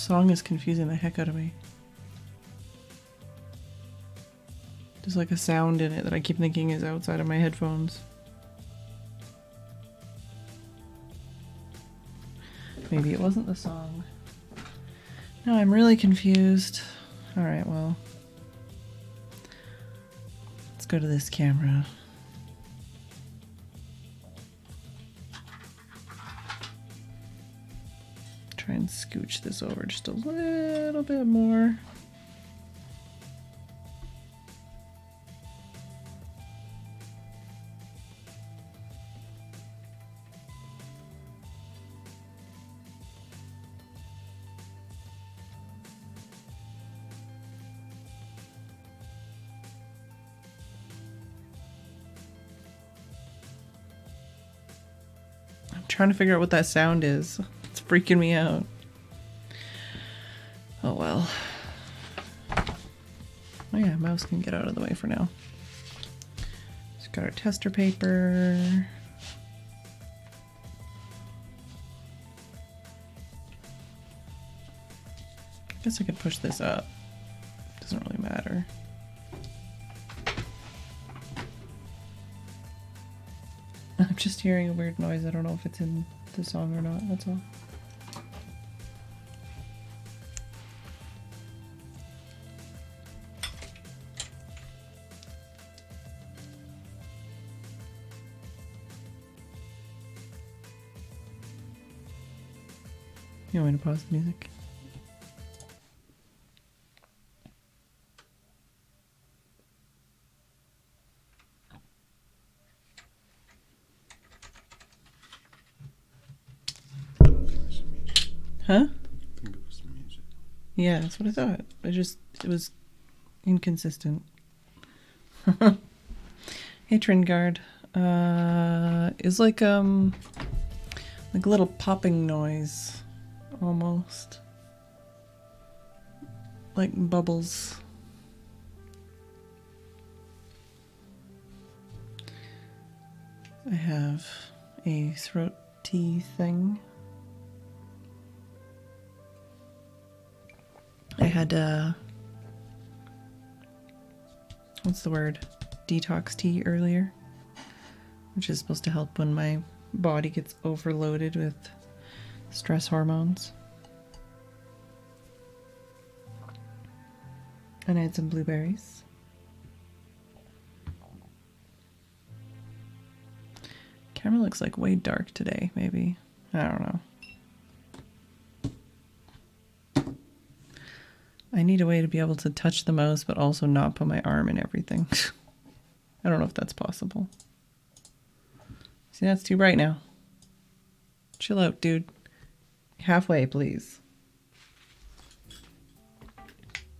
song is confusing the heck out of me. There's like a sound in it that I keep thinking is outside of my headphones. Maybe it wasn't the song. No, I'm really confused. Alright, well. Let's go to this camera. Try and scooch this over just a little bit more. Trying to figure out what that sound is. It's freaking me out. Oh well. Oh yeah, mouse can get out of the way for now. Just got our tester paper. I guess I could push this up. Doesn't really matter. I'm just hearing a weird noise. I don't know if it's in the song or not, that's all. You want me to pause the music? Huh? I think it was the music. Yeah, that's what I thought. It was inconsistent. Hey, Tringard. Is like a little popping noise, almost. Like bubbles. I have a throat tea thing. I had what's the word? Detox tea earlier, which is supposed to help when my body gets overloaded with stress hormones. And I had some blueberries. Camera looks like way dark today, maybe. I don't know. I need a way to be able to touch the mouse, but also not put my arm in everything. I don't know if that's possible. See, that's too bright now. Chill out, dude. Halfway, please.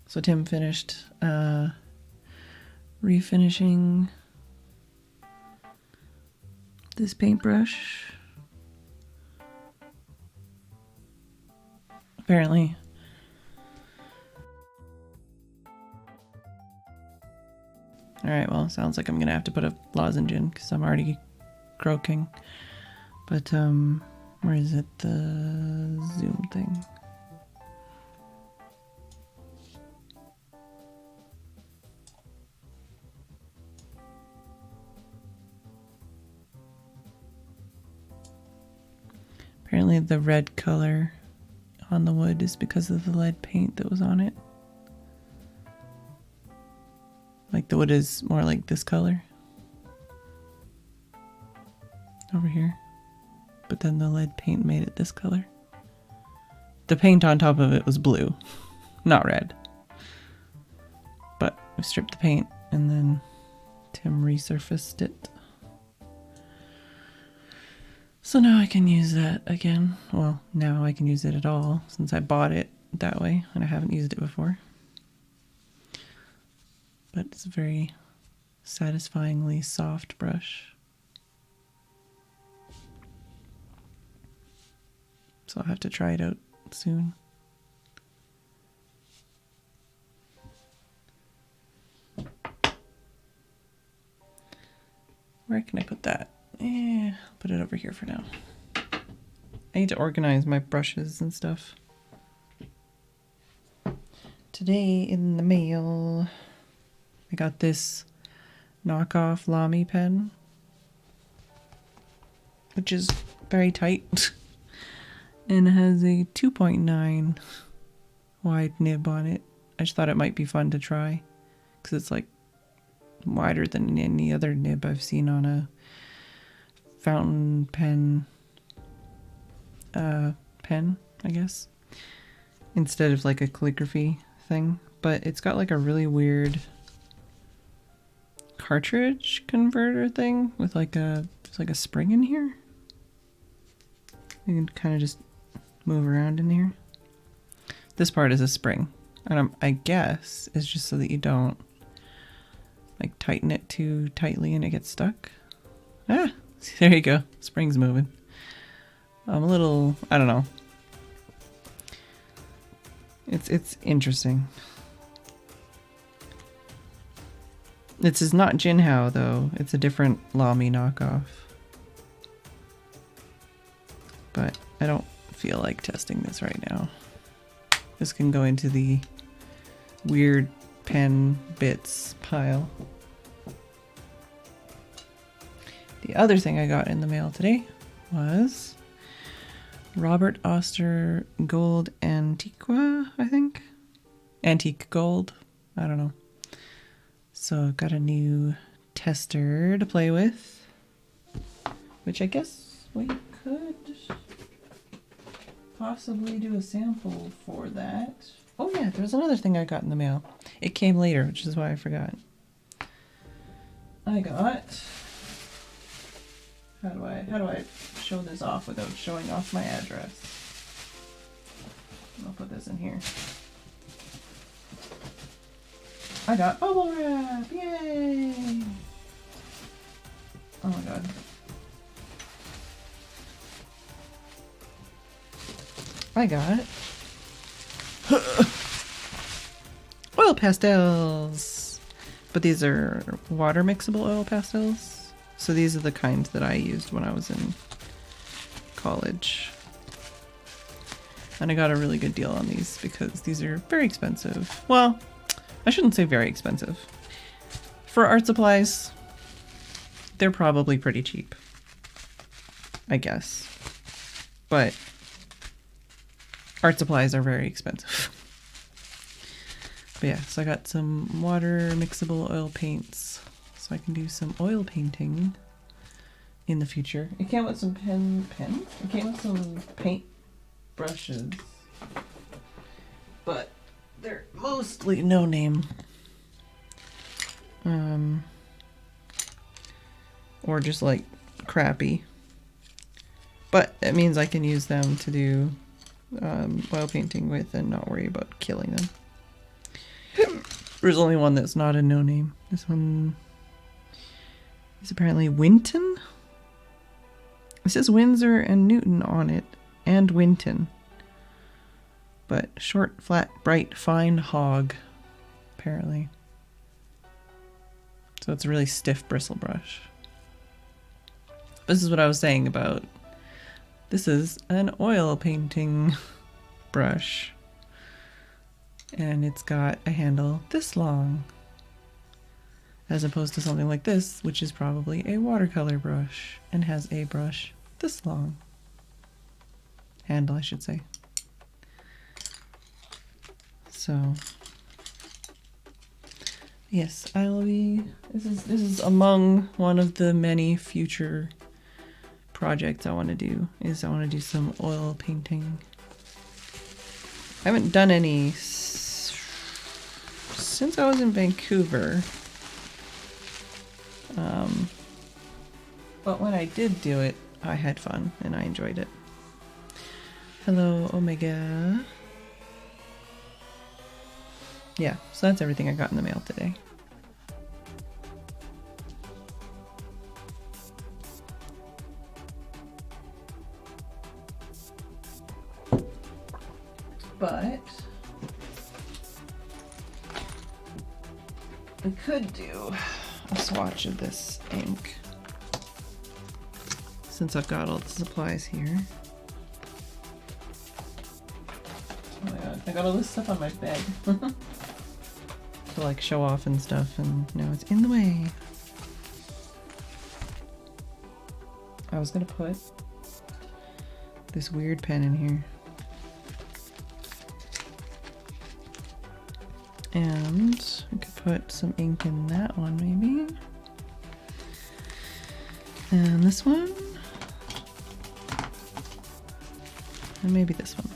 So Tim finished refinishing this paintbrush. Apparently. Alright, well, sounds like I'm gonna have to put a lozenge in because I'm already croaking. But, where is it? The zoom thing. Apparently the red color on the wood is because of the lead paint that was on it. Like the wood is more like this color. Over here. But then the lead paint made it this color. The paint on top of it was blue, not red. But we stripped the paint and then Tim resurfaced it. So now I can use that again. Well, now I can use it at all since I bought it that way and I haven't used it before. But it's a very satisfyingly soft brush. So I'll have to try it out soon. Where can I put that? I'll put it over here for now. I need to organize my brushes and stuff. Today in the mail, I got this knockoff Lamy pen, which is very tight and has a 2.9 wide nib on it. I just thought it might be fun to try because it's like wider than any other nib I've seen on a fountain pen, I guess, instead of like a calligraphy thing. But it's got like a really weird cartridge converter thing with like a spring in here. You can kind of just move around in here. This part is a spring, and I guess it's just so that you don't like tighten it too tightly and it gets stuck. Ah, there you go. Spring's moving. I'm a little, I don't know. It's interesting. This is not Jinhao though. It's a different Lamy knockoff. But I don't feel like testing this right now. This can go into the weird pen bits pile. The other thing I got in the mail today was Robert Oster Gold Antiqua, I think. Antique Gold. I don't know. So I've got a new tester to play with, which I guess we could possibly do a sample for that. Oh yeah, there's another thing I got in the mail. It came later, which is why I forgot. I got... How do I show this off without showing off my address? I'll put this in here. I got bubble wrap! Yay! Oh my god. I got oil pastels, but these are water mixable oil pastels. So these are the kind that I used when I was in college. And I got a really good deal on these because these are very expensive. Well, I shouldn't say very expensive. For art supplies, they're probably pretty cheap, I guess. But art supplies are very expensive. But yeah, so I got some water mixable oil paints. So I can do some oil painting in the future. It came with some pens? It came with some paint brushes. But they're mostly no name. Or just like crappy. But it means I can use them to do oil painting with and not worry about killing them. There's only one that's not a no name. This one is apparently Winton. It says Windsor and Newton on it, and Winton. But short, flat, bright, fine hog, apparently. So it's a really stiff bristle brush. This is what I was saying about. This is an oil painting brush. And it's got a handle this long. As opposed to something like this, which is probably a watercolor brush and has a brush this long. Handle, I should say. So, yes, I'll be. This is among one of the many future projects I want to do. I want to do some oil painting. I haven't done any since I was in Vancouver. But when I did do it, I had fun and I enjoyed it. Hello, Omega. Yeah, so that's everything I got in the mail today. But I could do a swatch of this ink since I've got all the supplies here. Oh my god, I got all this stuff on my bed. To like show off and stuff, and now it's in the way. I was gonna put this weird pen in here. And we could put some ink in that one maybe. And this one. And maybe this one.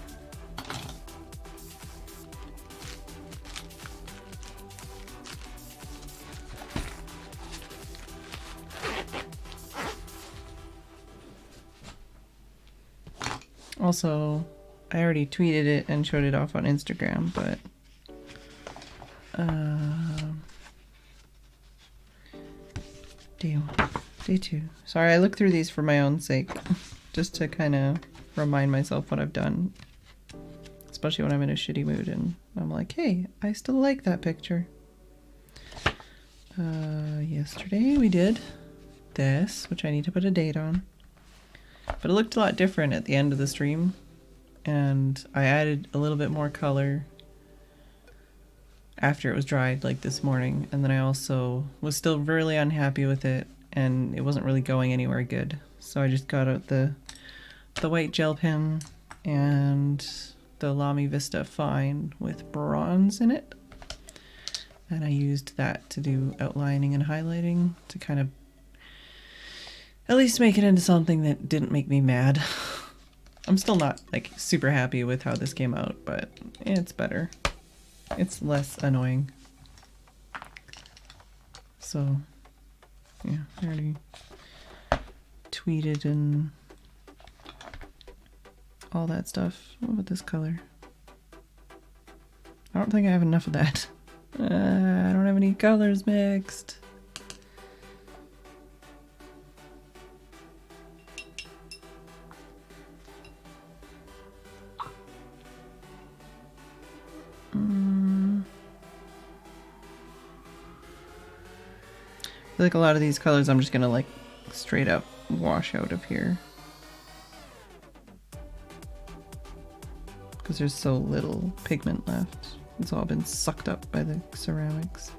Also, I already tweeted it and showed it off on Instagram, but day two. Sorry, I look through these for my own sake, just to kind of remind myself what I've done, especially when I'm in a shitty mood and I'm like, hey, I still like that picture. Yesterday we did this, which I need to put a date on. But it looked a lot different at the end of the stream, and I added a little bit more color after it was dried, like this morning, and then I also was still really unhappy with it, and it wasn't really going anywhere good. So I just got out the white gel pen and the Lamy Vista Fine with bronze in it, and I used that to do outlining and highlighting to kind of at least make it into something that didn't make me mad. I'm still not like super happy with how this came out, but it's better. It's less annoying. So, yeah, I already tweeted and all that stuff. What about this color? I don't think I have enough of that. I don't have any colors mixed. I feel like a lot of these colors I'm just gonna like straight up wash out of here, because there's so little pigment left. It's all been sucked up by the ceramics.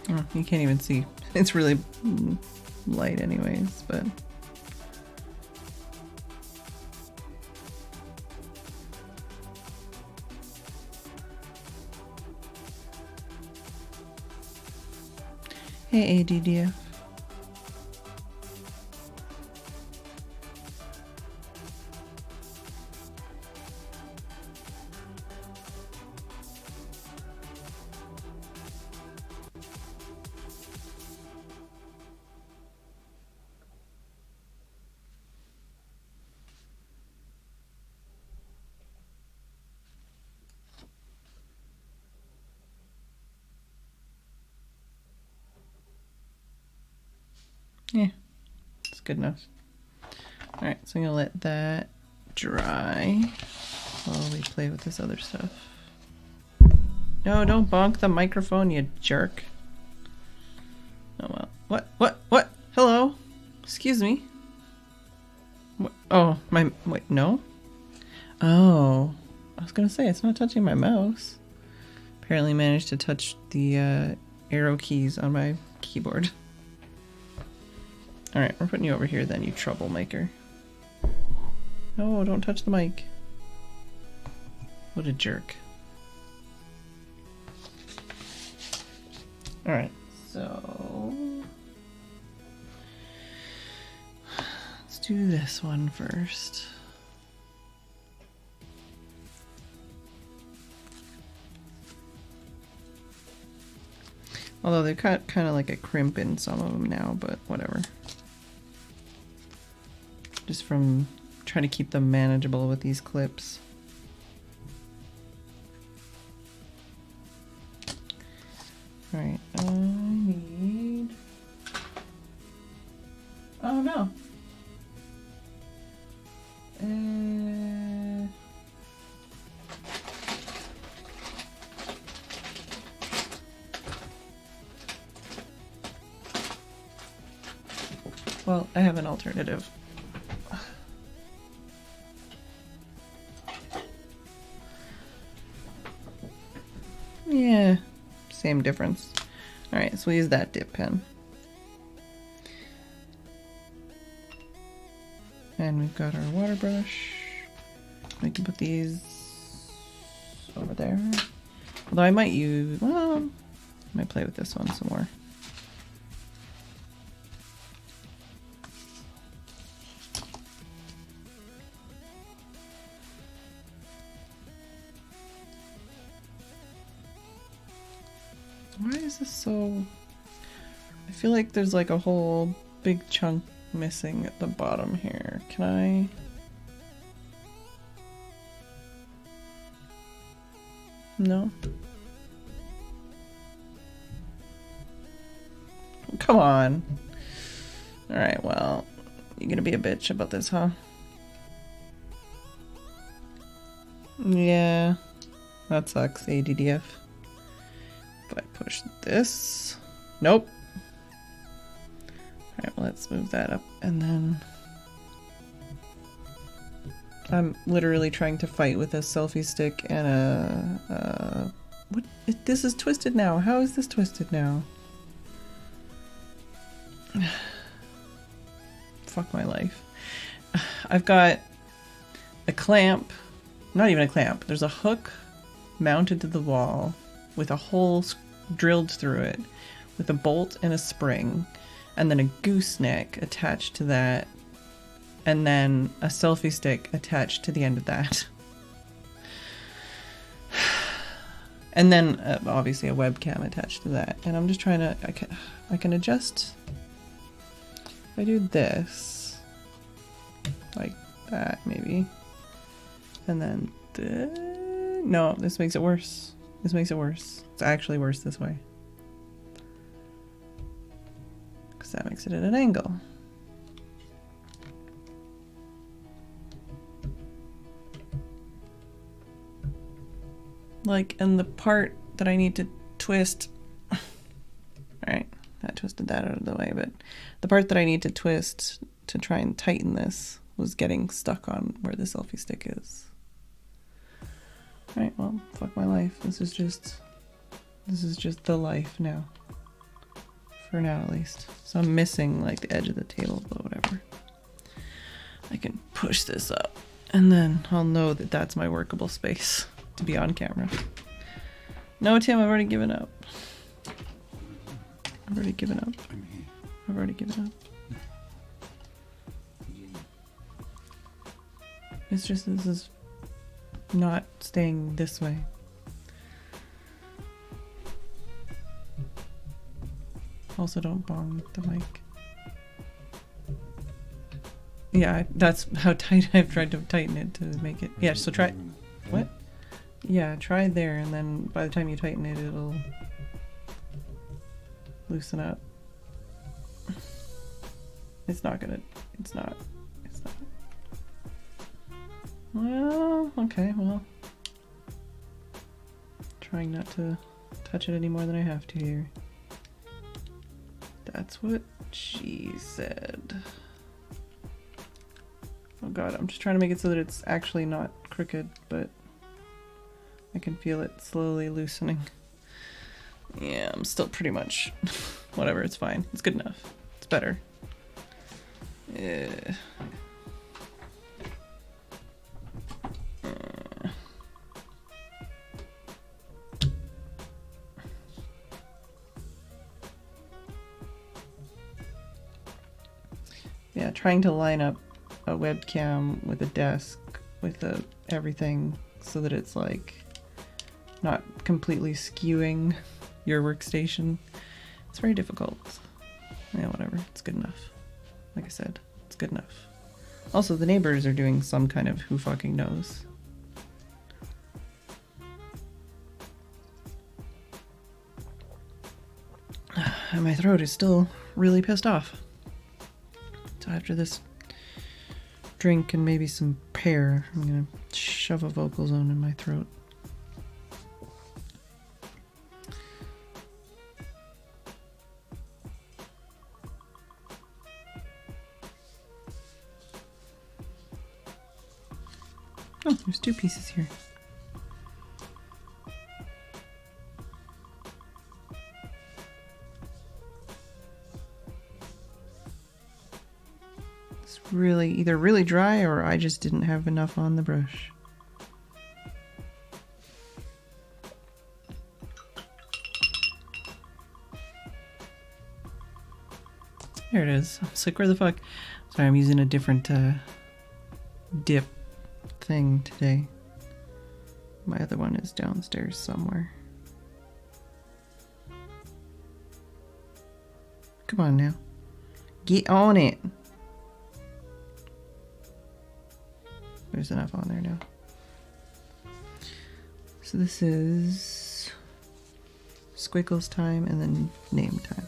Oh, you can't even see. It's really light anyways, but... Hey, ADDF. Yeah, it's good enough. Alright, so I'm gonna let that dry while we play with this other stuff. No, don't bonk the microphone, you jerk. Oh well. What? Hello? Excuse me? What? Oh, wait, no? Oh, I was gonna say, it's not touching my mouse. Apparently managed to touch the arrow keys on my keyboard. Alright, we're putting you over here then, you troublemaker. No, don't touch the mic. What a jerk. Alright, so... let's do this one first. Although they've got kind of like a crimp in some of them now, but whatever. Just from trying to keep them manageable with these clips. Alright, I need... Oh no! Well, I have an alternative. Yeah, same difference. Alright, so we'll use that dip pen. And we've got our water brush. We can put these over there. Although I might use, well, I might play with this one some more. Why is this so... I feel like there's like a whole big chunk missing at the bottom here. Can I... No? Come on. Alright, well, you're gonna be a bitch about this, huh? Yeah, that sucks, ADDF. If I push this... Nope. Alright, well, let's move that up, and then... I'm literally trying to fight with a selfie stick and a... What? This is twisted now. How is this twisted now? Fuck my life. I've got a clamp. Not even a clamp. There's a hook mounted to the wall with a hole drilled through it with a bolt and a spring, and then a gooseneck attached to that, and then a selfie stick attached to the end of that. And then obviously a webcam attached to that. And I'm just trying to, I can adjust. If I do this, like that maybe, and then no, this makes it worse. This makes it worse. It's actually worse this way. Because that makes it at an angle. Like, and the part that I need to twist, alright, that twisted that out of the way, but the part that I need to twist to try and tighten this was getting stuck on where the selfie stick is. Alright, well, fuck my life. This is just the life now. For now, at least. So I'm missing, like, the edge of the table, but whatever. I can push this up, and then I'll know that that's my workable space to be on camera. No, Tim, I've already given up. I've already given up. I've already given up. It's just, this is not staying this way. Also, don't bong the mic. Yeah, that's how tight I've tried to tighten it to make it. Yeah, so try. What? Yeah, try there, and then by the time you tighten it, it'll loosen up. It's not gonna. It's not. It's not. Well, okay, well. Trying not to touch it any more than I have to here. That's what she said. Oh god, I'm just trying to make it so that it's actually not crooked, but I can feel it slowly loosening. Yeah, I'm still pretty much... whatever, it's fine. It's good enough. It's better. Yeah. Yeah, trying to line up a webcam with a desk with everything so that it's like not completely skewing your workstation It's very difficult. Yeah, whatever. It's good enough. Like I said, it's good enough. Also, the neighbors are doing some kind of who fucking knows. And my throat is still really pissed off. So after this drink and maybe some pear, I'm gonna shove a vocal zone in my throat. Oh, there's 2 pieces here. It's really either really dry or I just didn't have enough on the brush. There it is. I was like, where the fuck? Sorry, I'm using a different dip thing today. My other one is downstairs somewhere. Come on now. Get on it. There's enough on there now. So this is Squiggles time and then name time.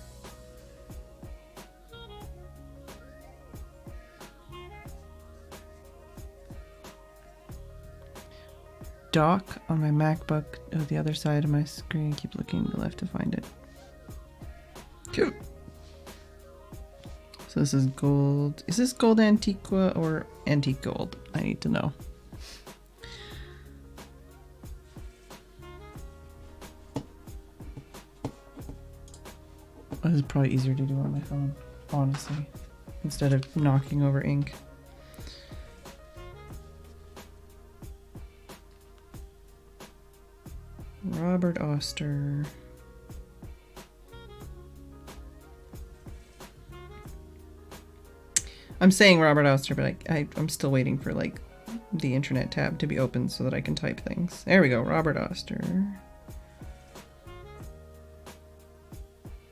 Dock on my MacBook on the other side of my screen. Keep looking to the left to find it. Cute. So this is gold. Is this gold Antiqua or antique gold? I need to know. This is probably easier to do on my phone, honestly, instead of knocking over ink. Robert Oster. I'm saying Robert Oster, but I'm still waiting for like the internet tab to be open so that I can type things. There we go, Robert Oster.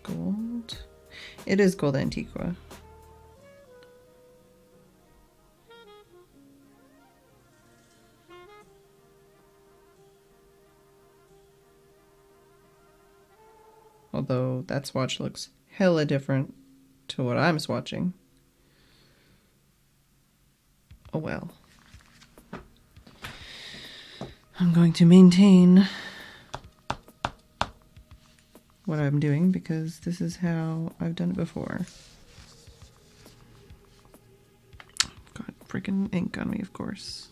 Gold. It is gold Antiqua. Although that swatch looks hella different to what I'm swatching. Oh well. I'm going to maintain what I'm doing because this is how I've done it before. Got freaking ink on me, of course.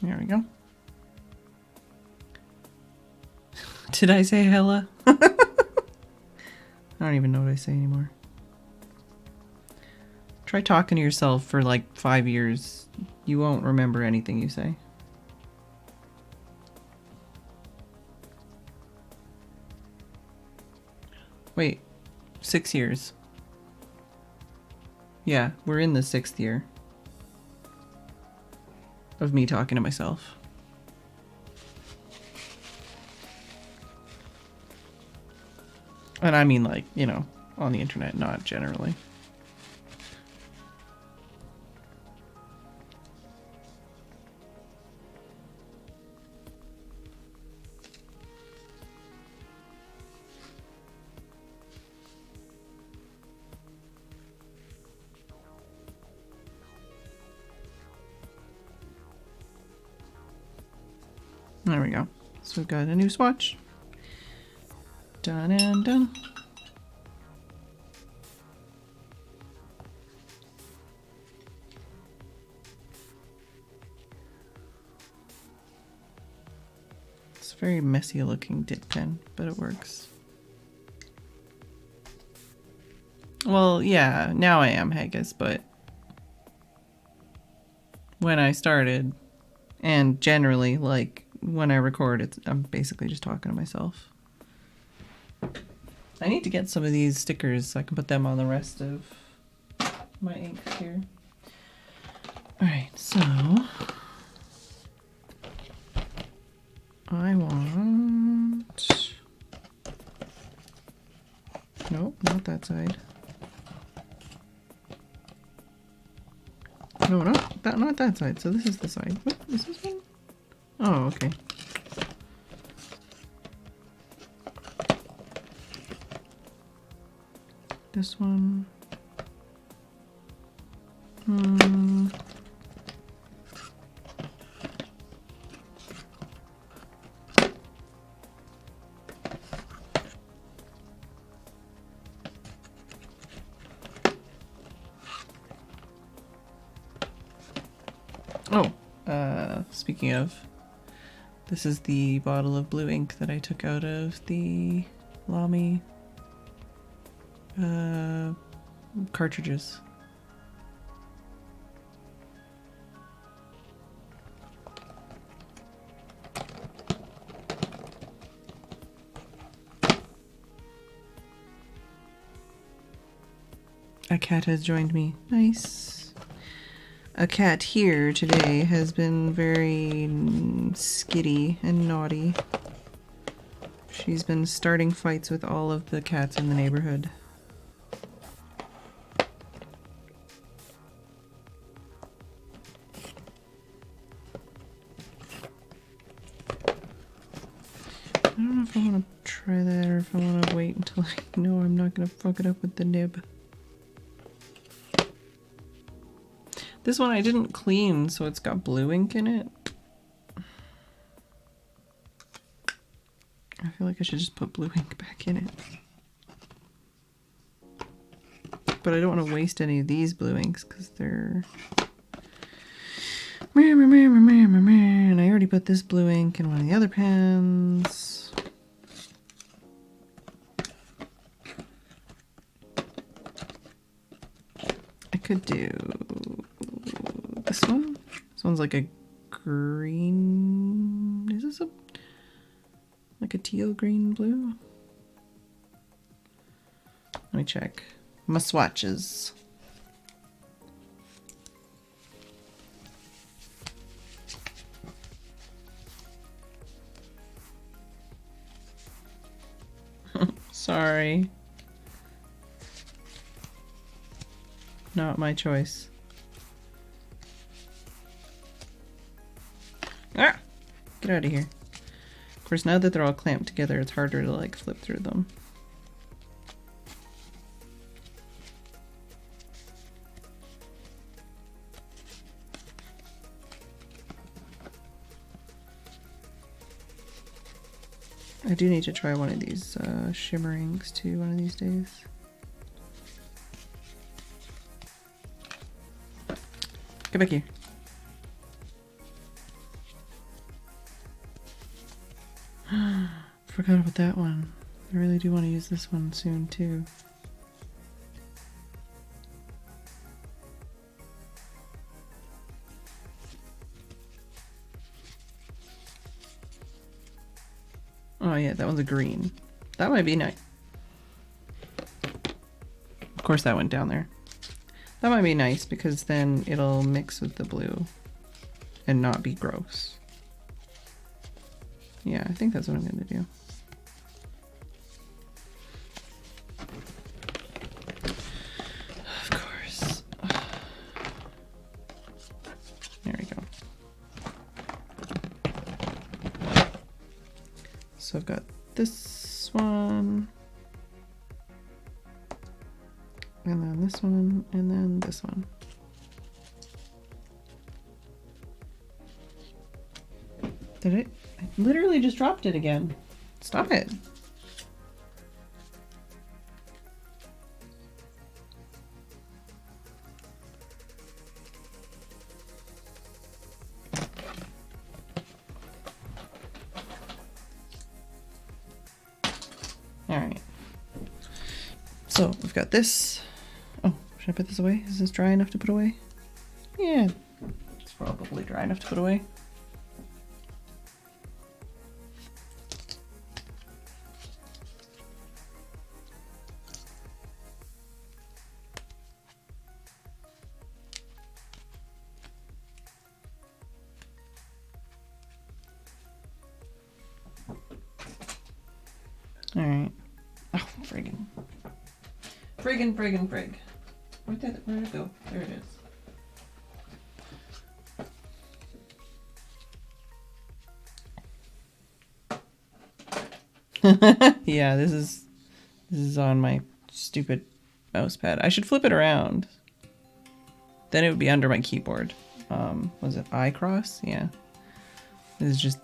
There we go. Did I say hella? I don't even know what I say anymore. Try talking to yourself for like 5 years. You won't remember anything you say. Wait, 6 years. Yeah, we're in the 6th year of me talking to myself. And I mean like, you know, on the internet, not generally. There we go. So we've got a new swatch. Done and done. It's a very messy looking dip pen, but it works. Well, yeah, now I am Haggis, but when I started, and generally, like, when I record, I'm basically just talking to myself. I need to get some of these stickers so I can put them on the rest of my ink here. Alright, so I want... Nope, not that side. No, not that side. So this is the side. What is this one? Oh, okay. This one. Speaking of, this is the bottle of blue ink that I took out of the Lamy cartridges. A cat has joined me. Nice. A cat here today has been very skitty and naughty. She's been starting fights with all of the cats in the neighborhood. I don't know if I want to try that or if I want to wait until I know I'm not going to fuck it up with the nib. This one I didn't clean, so it's got blue ink in it. I feel like I should just put blue ink back in it. But I don't want to waste any of these blue inks because they're... And I already put this blue ink in one of the other pens. I could do this one. This one's like a green. Is this like a teal green blue? Let me check my swatches. Sorry. Not my choice. Ah! Get out of here. Of course, now that they're all clamped together, it's harder to like flip through them. I do need to try one of these shimmerings too one of these days. Get back here. Forgot about that one. I really do want to use this one soon too. Oh yeah, that one's a green. That might be nice. Of course that went down there. That might be nice because then it'll mix with the blue and not be gross. Yeah, I think that's what I'm going to do. Of course. There we go. So I've got this one. And then this one, and then this one. Did it? I literally just dropped it again. Stop it. All right. So we've got this. Oh, should I put this away? Is this dry enough to put away? Yeah, it's probably dry enough to put away. Alright. Oh, friggin'. Friggin'. Where'd it go? There it is. Yeah, this is on my stupid mouse pad. I should flip it around. Then it would be under my keyboard. Was it I cross? Yeah. This is just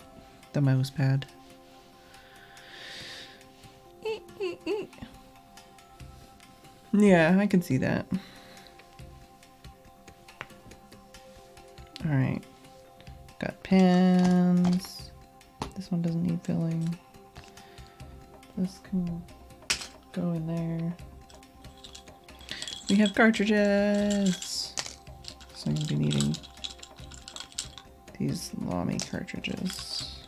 the mouse pad. Yeah, I can see that. Alright. Got pans. This one doesn't need filling. This can go in there. We have cartridges. So I'm going to be needing these Lamy cartridges.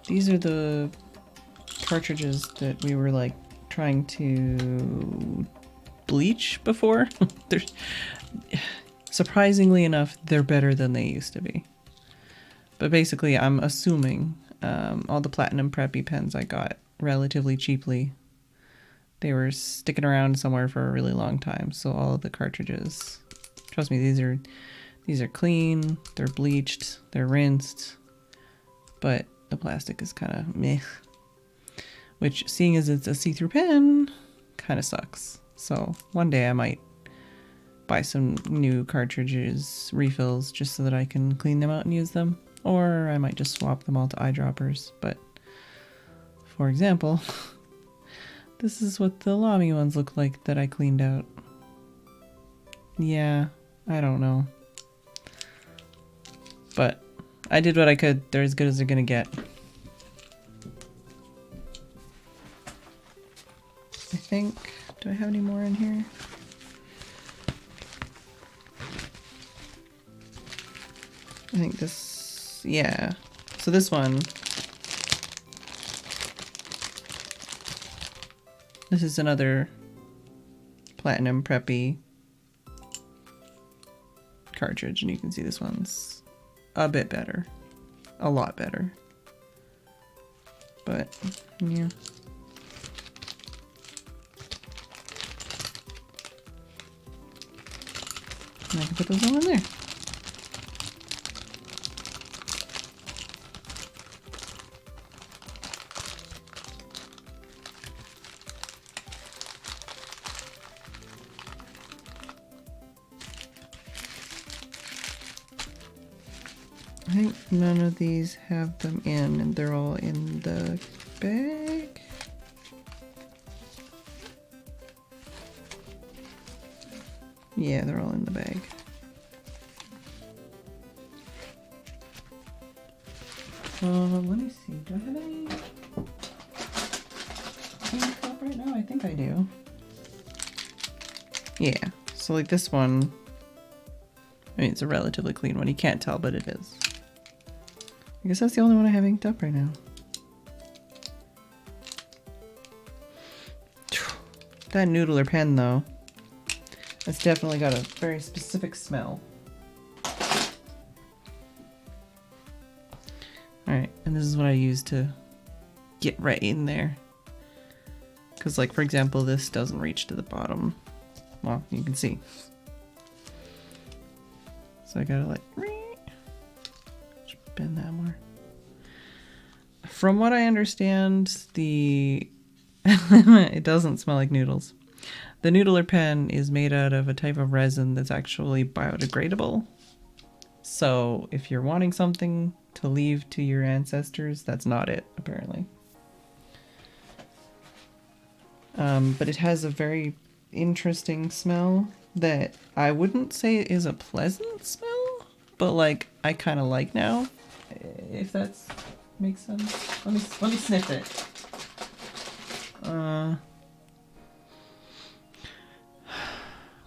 These are the cartridges that we were like trying to bleach before. They're surprisingly enough, they're better than they used to be. But basically, I'm assuming all the platinum preppy pens I got relatively cheaply, they were sticking around somewhere for a really long time. So all of the cartridges, trust me, these are clean, they're bleached, they're rinsed, but the plastic is kind of meh. Which, seeing as it's a see-through pen, kind of sucks. So one day I might buy some new cartridges, refills, just so that I can clean them out and use them. Or I might just swap them all to eyedroppers. But, for example, this is what the Lamy ones look like that I cleaned out. Yeah, I don't know. But I did what I could. They're as good as they're gonna get. I think, do I have any more in here? I think this, yeah. So this one, this is another platinum preppy cartridge, and you can see this one's a bit better, a lot better. But yeah. And I can put those all in there. I think none of these have them in, and they're all in the bag. Yeah, they're all in the bag. Let me see. Do I have any top right now? I think I do. Yeah. So like this one, I mean, it's a relatively clean one. You can't tell, but it is. I guess that's the only one I have inked up right now. That noodler pen, though, it's definitely got a very specific smell. Alright, and this is what I use to get right in there. Because, like, for example, this doesn't reach to the bottom. Well, you can see. So I gotta, like, just bend that more. From what I understand, it doesn't smell like noodles. The noodler pen is made out of a type of resin that's actually biodegradable. So if you're wanting something to leave to your ancestors, that's not it, apparently. But it has a very interesting smell that I wouldn't say is a pleasant smell, but like I kind of like now, if that makes sense. Let me sniff it.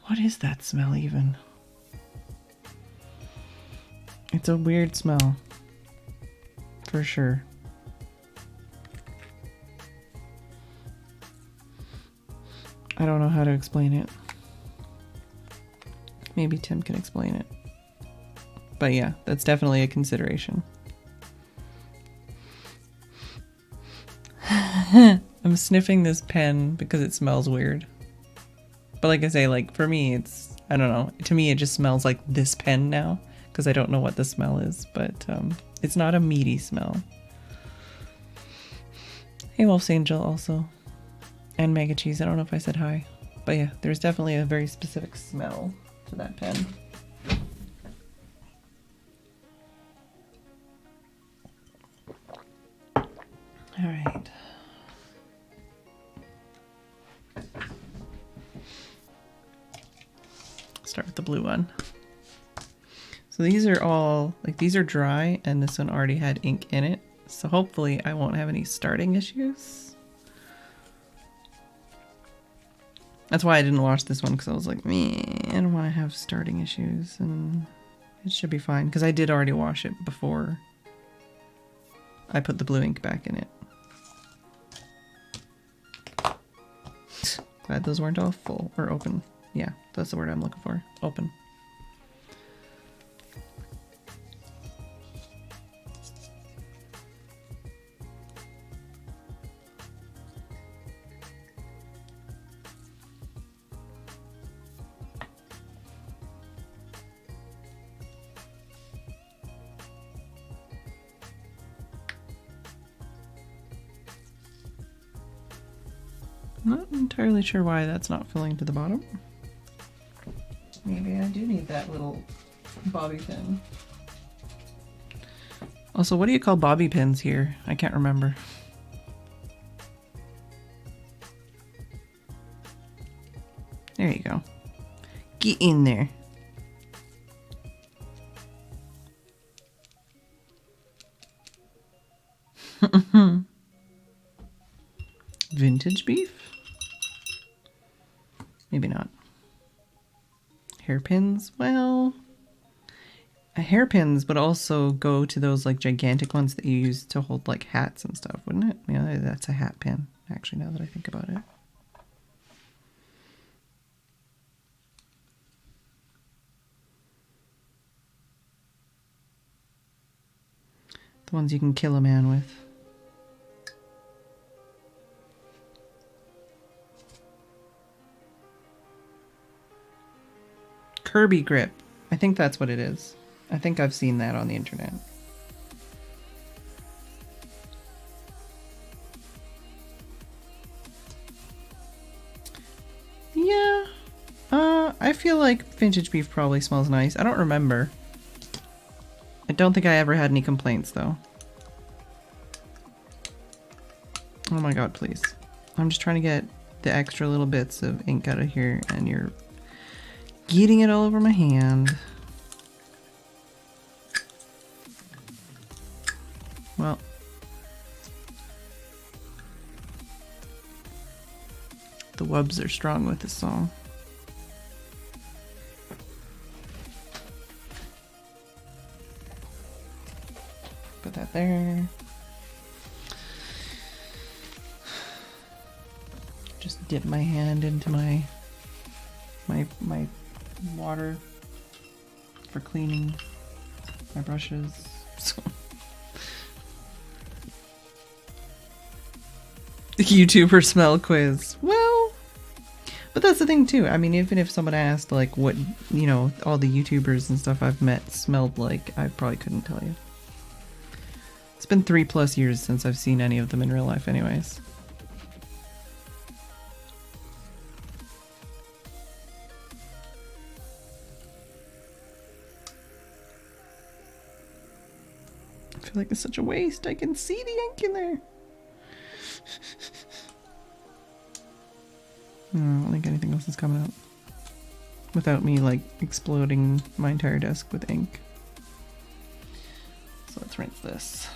What is that smell even? It's a weird smell, for sure. I don't know how to explain it. Maybe Tim can explain it. But yeah, that's definitely a consideration. I'm sniffing this pen because it smells weird. But like I say, like for me, it's, I don't know. To me, it just smells like this pen now because I don't know what the smell is, but it's not a meaty smell. Hey, Wolf's Angel also. And Mega Cheese. I don't know if I said hi. But yeah, there's definitely a very specific smell to that pen. All right. Start with the blue one. So these are all, like these are dry and this one already had ink in it. So hopefully I won't have any starting issues. That's why I didn't wash this one, because I was like, meh, I don't want to have starting issues, and it should be fine because I did already wash it before I put the blue ink back in it. Glad those weren't all full or open. Yeah, that's the word I'm looking for. Open. Not entirely sure why that's not filling to the bottom. Maybe I do need that little bobby pin. Also, what do you call bobby pins here? I can't remember. There you go. Get in there. Vintage beef? Maybe not. Hairpins? Well, hairpins would also go to those like gigantic ones that you use to hold like hats and stuff, wouldn't it? Yeah, that's a hat pin, actually, now that I think about it. The ones you can kill a man with. Kirby grip. I think that's what it is. I think I've seen that on the internet. Yeah. I feel like vintage beef probably smells nice. I don't remember. I don't think I ever had any complaints though. Oh my god, please. I'm just trying to get the extra little bits of ink out of here and you're getting it all over my hand. Well. The wubs are strong with this song. Put that there. Just dip my hand into my water for cleaning my brushes. So. The YouTuber smell quiz. Well, but that's the thing too. I mean, even if someone asked like what, you know, all the YouTubers and stuff I've met smelled like, I probably couldn't tell you. It's been 3+ years since I've seen any of them in real life anyways. I feel like it's such a waste. I can see the ink in there. No, I don't think anything else is coming out without me like exploding my entire desk with ink. So let's rinse this.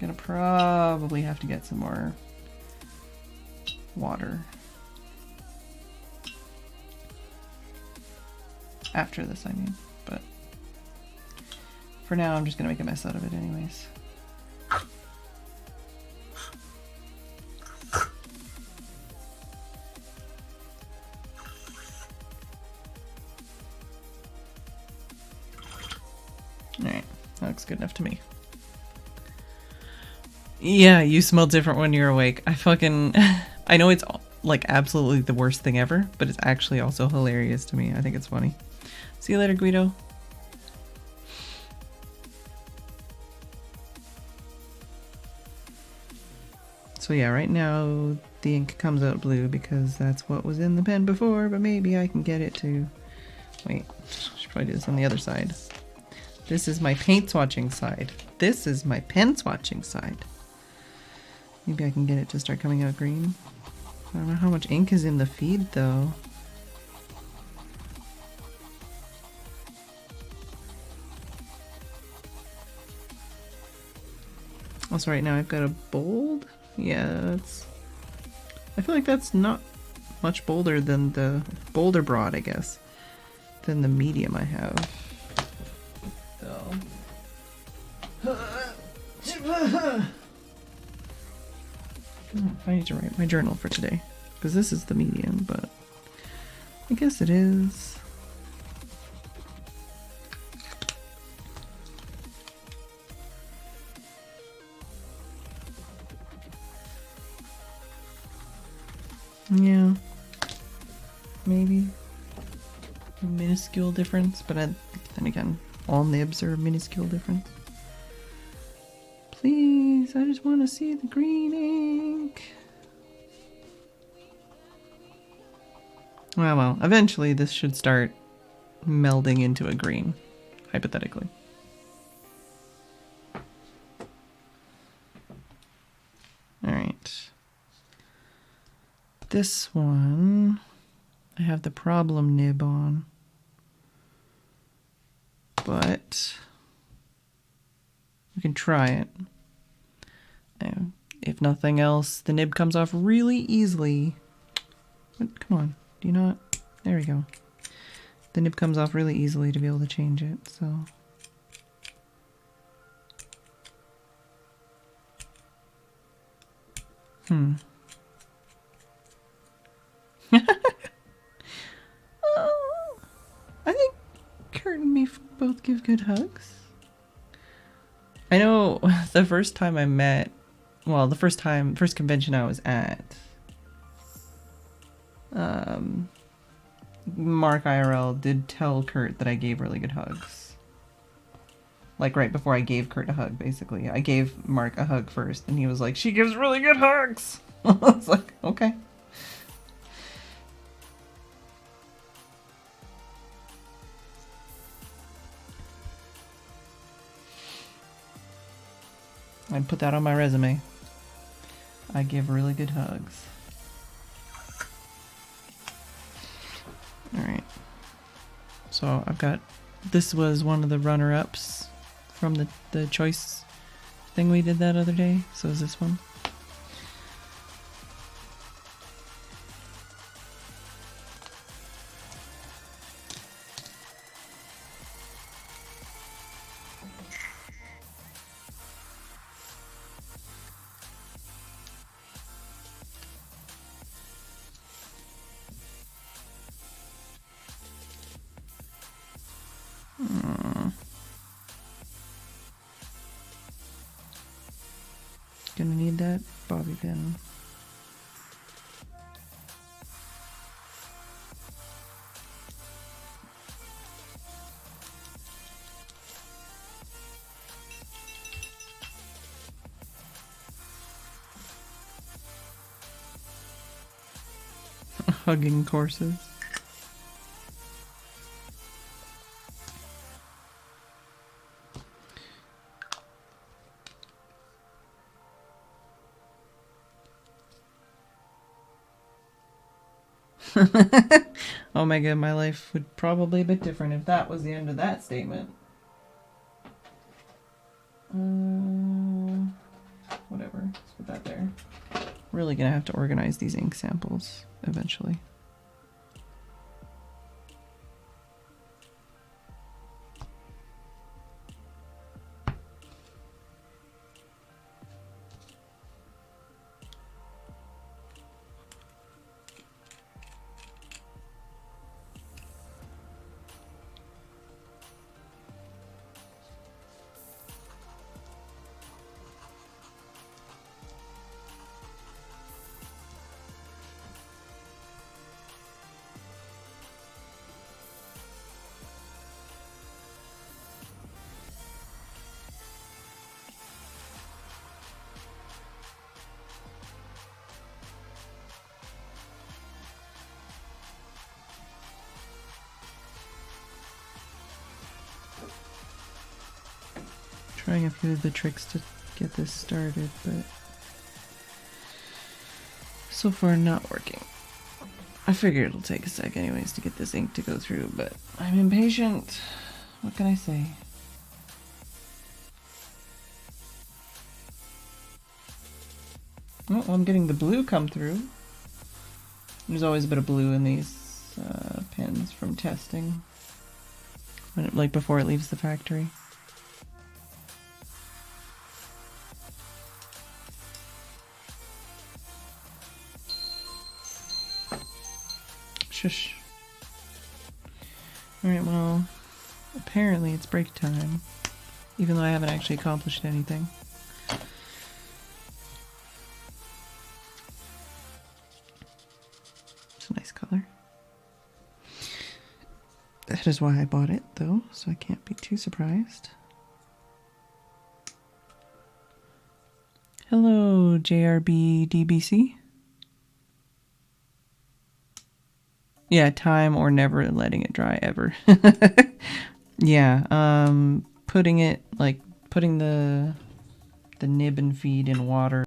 Gonna probably have to get some more water after this, I mean, but for now I'm just gonna make a mess out of it anyways. Alright, that looks good enough to me. Yeah, you smell different when you're awake. I know it's like absolutely the worst thing ever, but it's actually also hilarious to me. I think it's funny. See you later, Guido. So yeah, right now the ink comes out blue because that's what was in the pen before, but maybe I can get it to... Wait, I should probably do this on the other side. This is my paint swatching side. This is my pen swatching side. Maybe I can get it to start coming out green. I don't know how much ink is in the feed though. Also right now I've got a bold. Yeah, that's... I feel like that's not much bolder than the... bolder broad, I guess, than the medium I have. So... I need to write my journal for today, because this is the medium, but I guess it is. Yeah, maybe a minuscule difference, but then again, all nibs are a minuscule difference. Please, I just want to see the green ink. Well, eventually this should start melding into a green, hypothetically. Alright. This one, I have the problem nib on. But we can try it. And if nothing else, the nib comes off really easily. But come on, do you not? There we go. The nib comes off really easily to be able to change it, so. Oh, I think Kurt and me both give good hugs. I know the first time I met, well, the first convention I was at, Mark IRL did tell Kurt that I gave really good hugs. Like right before I gave Kurt a hug, basically. I gave Mark a hug first, and he was like, "She gives really good hugs." I was like, okay. I'd put that on my resume. I give really good hugs. Alright. So I've got... This was one of the runner-ups from the choice thing we did that other day. So is this one. Gonna need that bobby pin. Hugging courses. Oh my god, my life would probably be different if that was the end of that statement. Whatever, let's put that there. Really gonna have to organize these ink samples eventually. Trying a few of the tricks to get this started, but so far not working. I figure it'll take a sec anyways to get this ink to go through, but I'm impatient. What can I say? Oh, I'm getting the blue come through. There's always a bit of blue in these pens from testing, like before it leaves the factory. Shush. Alright, well, apparently it's break time, even though I haven't actually accomplished anything. It's a nice color. That is why I bought it, though, so I can't be too surprised. Hello, JRB DBC. Yeah, time or never letting it dry ever. Yeah, putting it, like, putting the nib and feed in water,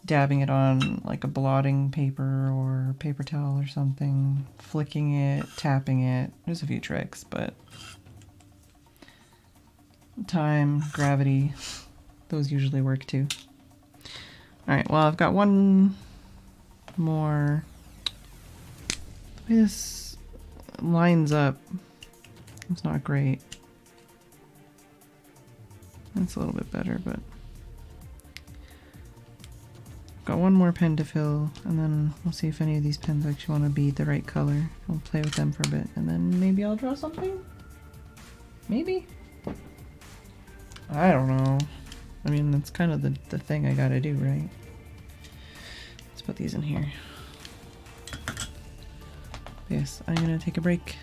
dabbing it on, like, a blotting paper or paper towel or something, flicking it, tapping it. There's a few tricks, but time, gravity, those usually work too. Alright, well, I've got one more. The way this lines up, it's not great. That's a little bit better, but got one more pen to fill, and then we'll see if any of these pens actually want to be the right color. I'll play with them for a bit, and then maybe I'll draw something? Maybe? I don't know. I mean, that's kind of the thing I gotta do, right? Let's put these in here. Yes, I'm gonna take a break.